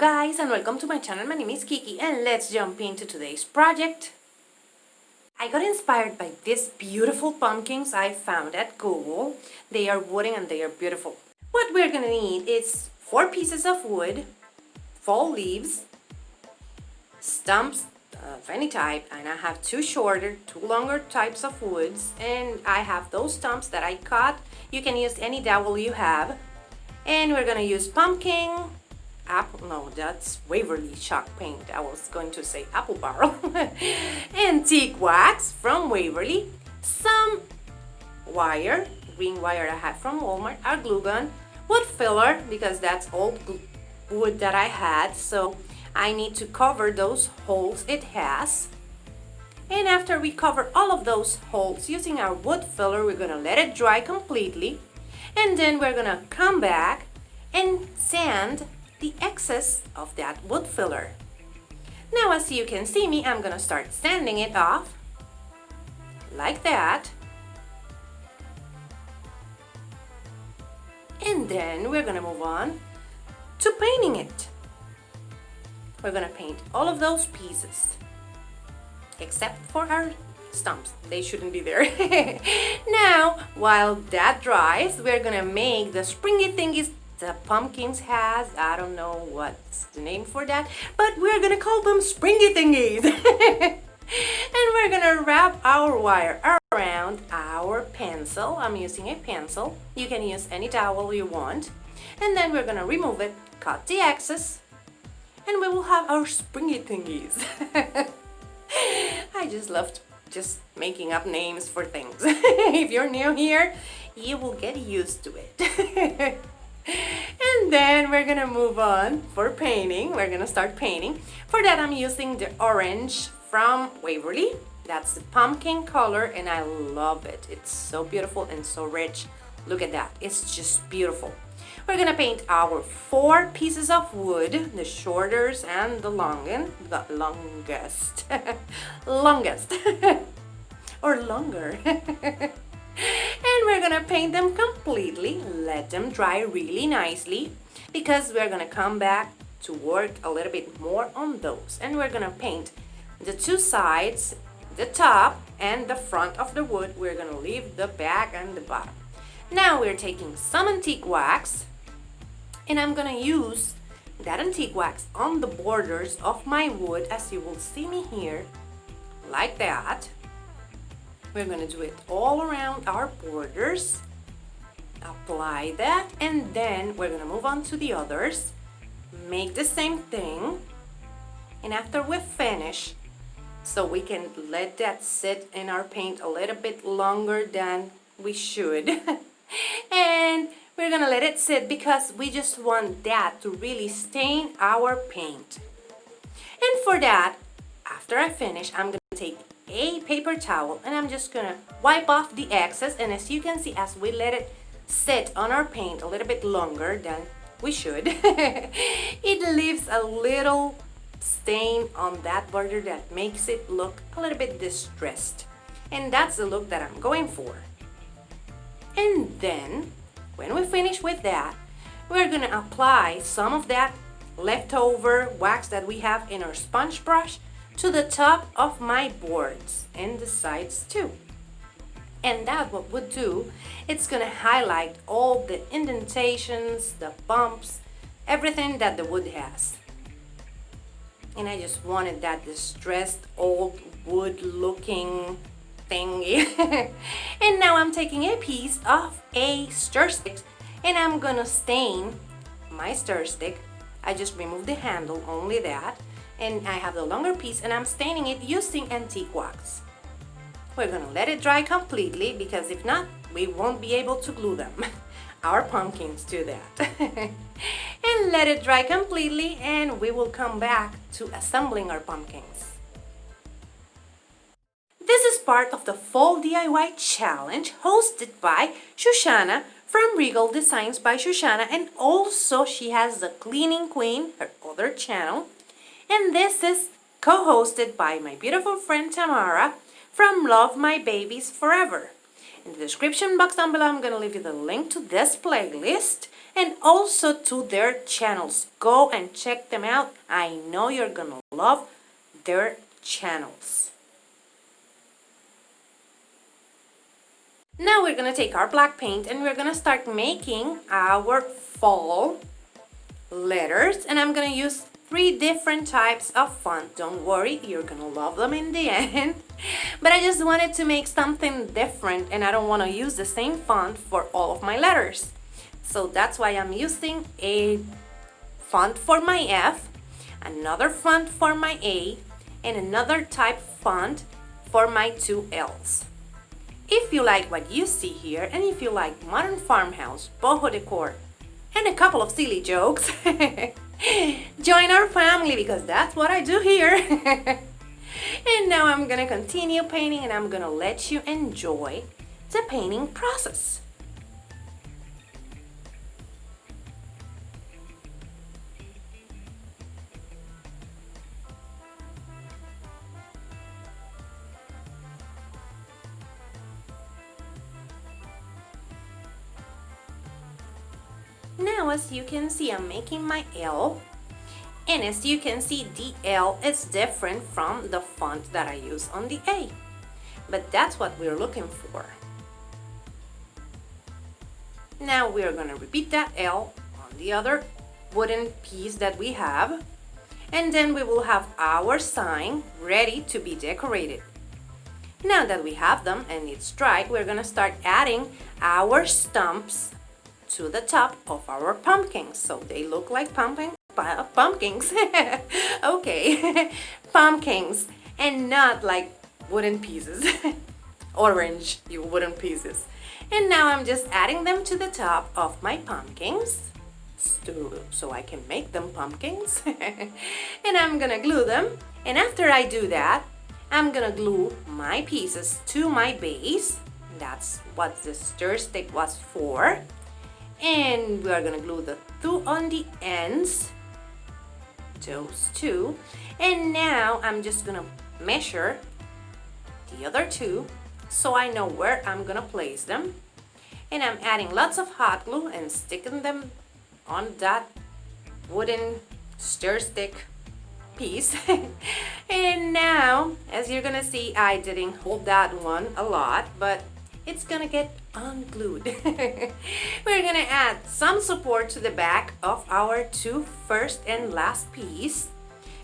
guys, and welcome to my channel. My name is Kiki and let's jump into today's project. I got inspired by these beautiful pumpkins I found at Google. They are wooden and they are beautiful. What we're gonna need is 4 pieces of wood, fall leaves, stumps of any type, and I have 2 shorter, 2 longer types of woods, and I have those stumps that I cut. You can use any dowel you have. And we're gonna use pumpkin, apple, no, that's Waverly chalk paint. I was going to say apple barrel. Antique wax from Waverly, some wire, green wire I had from Walmart, a glue gun, wood filler because that's old wood that I had, so I need to cover those holes it has. And after we cover all of those holes using our wood filler, we're gonna let it dry completely. And then we're gonna come back and sand the excess of that wood filler. Now, as you can see me, I'm gonna start sanding it off like that. And then we're gonna move on to painting it. We're gonna paint all of those pieces except for our stumps. They shouldn't be there. Now, while that dries, we're gonna make the springy thingies the pumpkins has. I don't know what's the name for that, but we're gonna call them springy thingies. And we're gonna wrap our wire around our pencil. I'm using a pencil. You can use any dowel you want. And then we're gonna remove it, cut the excess, and we will have our springy thingies. I just love just making up names for things. If you're new here, you will get used to it. And then we're gonna move on for painting. We're gonna start painting. For that, I'm using the orange from Waverly. That's the pumpkin color and I love it. It's so beautiful and so rich. Look at that, it's just beautiful. We're gonna paint our 4 pieces of wood, the shorters and the longest. Longest. Or longer. And we're gonna paint them completely, let them dry really nicely, because we're gonna come back to work a little bit more on those. And we're gonna paint the 2 sides, the top and the front of the wood. We're gonna leave the back and the bottom. Now we're taking some antique wax, and I'm gonna use that antique wax on the borders of my wood, as you will see me here, like that. We're gonna do it all around our borders. Apply that, and then we're gonna move on to the others. Make the same thing, and after we finish, so we can let that sit in our paint a little bit longer than we should. And we're gonna let it sit because we just want that to really stain our paint. And for that, after I finish, I'm gonna take a paper towel and I'm just gonna wipe off the excess. And as you can see, as we let it sit on our paint a little bit longer than we should, it leaves a little stain on that border that makes it look a little bit distressed. And that's the look that I'm going for. And then, when we finish with that, we're gonna apply some of that leftover wax that we have in our sponge brush to the top of my boards and the sides too. And that what would do, it's gonna highlight all the indentations, the bumps, everything that the wood has. And I just wanted that distressed old wood looking thingy. And now I'm taking a piece of a stir stick and I'm gonna stain my stir stick. I just removed the handle, only that, and I have the longer piece and I'm staining it using antique wax. We're gonna let it dry completely because if not, we won't be able to glue them. Our pumpkins do that. And let it dry completely and we will come back to assembling our pumpkins. This is part of the Fall DIY Challenge hosted by Shushana from Regal Designs by Shushana, and also she has the Cleaning Queen, her other channel. And this is co-hosted by my beautiful friend Tamara from Love My Babies Forever. In the description box down below, I'm going to leave you the link to this playlist and also to their channels. Go and check them out. I know you're going to love their channels. Now we're going to take our black paint and we're going to start making our fall letters. And I'm going to use 3 different types of font. Don't worry, you're going to love them in the end. But I just wanted to make something different and I don't want to use the same font for all of my letters. So that's why I'm using a font for my F, another font for my A, and another type font for my 2 L's. If you like what you see here, and if you like modern farmhouse, boho decor, and a couple of silly jokes, join our family because that's what I do here. And now I'm gonna continue painting and I'm gonna let you enjoy the painting process. Now as you can see, I'm making my L, and as you can see, the L is different from the font that I use on the A, but that's what we're looking for. Now we're gonna repeat that L on the other wooden piece that we have, and then we will have our sign ready to be decorated. Now that we have them and it's dry, we're gonna start adding our stumps to the top of our pumpkins, so they look like pumpkins. Okay, pumpkins, and not like wooden pieces. Orange, you wooden pieces. And now I'm just adding them to the top of my pumpkins so I can make them pumpkins. And I'm gonna glue them, and after I do that, I'm gonna glue my pieces to my base. That's what the stir stick was for. And we are gonna glue the 2 on the ends, those 2. And now I'm just gonna measure the other 2 so I know where I'm gonna place them. And I'm adding lots of hot glue and sticking them on that wooden stir stick piece. And now, as you're gonna see, I didn't hold that one a lot, but it's gonna get unglued. We're gonna add some support to the back of our 2 first and last piece,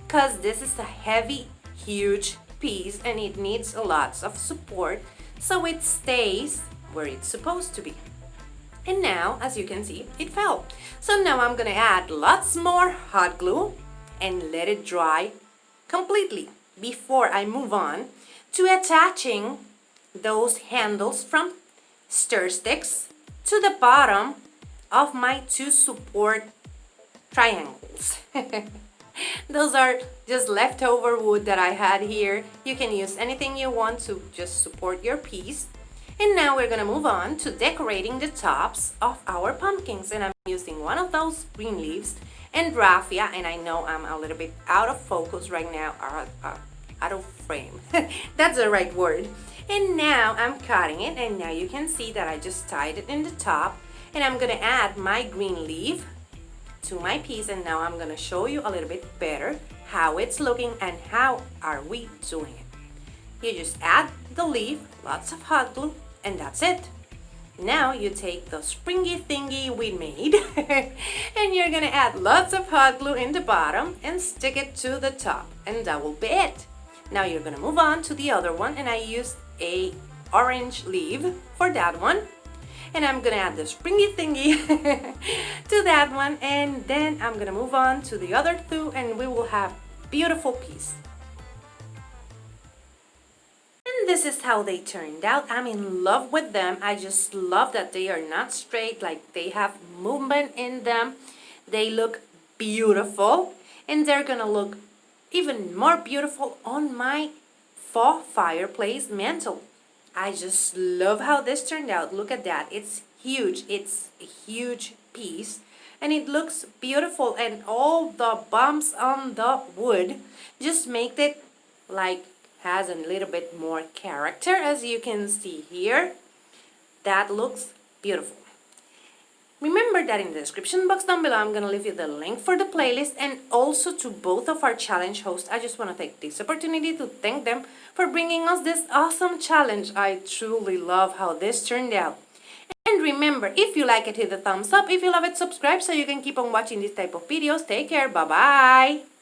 because this is a heavy, huge piece and it needs a lot of support so it stays where it's supposed to be. And now, as you can see, it fell. So now I'm gonna add lots more hot glue and let it dry completely before I move on to attaching those handles from stir sticks to the bottom of my 2 support triangles. Those are just leftover wood that I had here. You can use anything you want to just support your piece. And now we're gonna move on to decorating the tops of our pumpkins, and I'm using one of those green leaves and raffia, and I know I'm a little bit out of focus right now, out of frame. That's the right word. And now I'm cutting it, and now you can see that I just tied it in the top, and I'm gonna add my green leaf to my piece, and now I'm gonna show you a little bit better how it's looking and how are we doing it. You just add the leaf, lots of hot glue, and that's it. Now you take the springy thingy we made and you're gonna add lots of hot glue in the bottom and stick it to the top, and that will be it. Now you're gonna move on to the other one, and I used a orange leaf for that one, and I'm gonna add the springy thingy to that one, and then I'm gonna move on to the other 2 and we will have beautiful piece. And this is how they turned out. I'm in love with them. I just love that they are not straight, like they have movement in them. They look beautiful, and they're gonna look even more beautiful on my fall fireplace mantle. I just love how this turned out. Look at that. It's huge. It's a huge piece and it looks beautiful, and all the bumps on the wood just make it like has a little bit more character, as you can see here. That looks beautiful. Remember that in the description box down below I'm gonna leave you the link for the playlist, and also to both of our challenge hosts. I just want to take this opportunity to thank them for bringing us this awesome challenge. I truly love how this turned out. And remember, if you like it, hit the thumbs up. If you love it, subscribe so you can keep on watching this type of videos. Take care. Bye-bye.